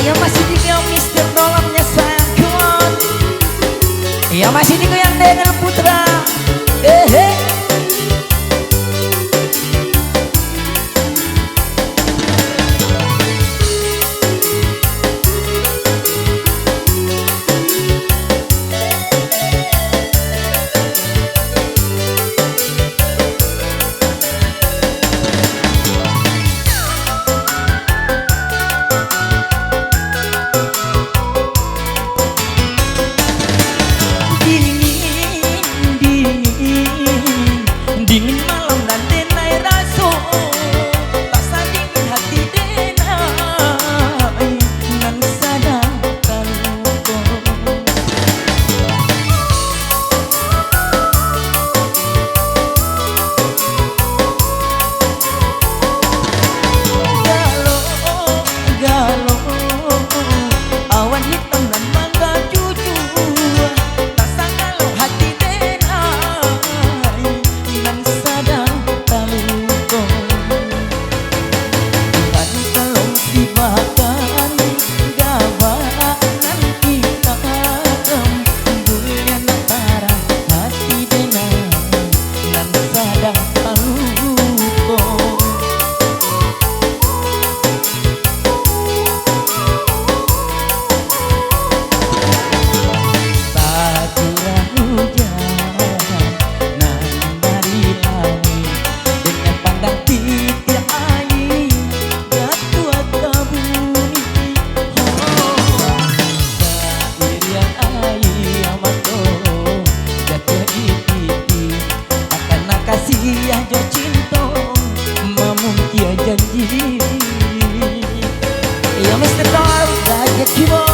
Ya masih digoyang Mister Dolamnya sayang, come on. Ya masih digoyang dengan Putra. Dingin malam dan denai raso, tak sadingin hati denai nan sadar terluka. Galo awan hitam dan mangga jujur, tak sanggalau hati denai nan sadar terluka. Dan kalau dibakar gawat nan kita bulan antara hati denai nan sadar terluka. Curah hujan nan dari langit dengan pandang titik air jatuh ke bumi. Sairian air mata jatuh di pipi akan kasih jo cinta memuntia janji. Ya Mr. Dal, raja jiwa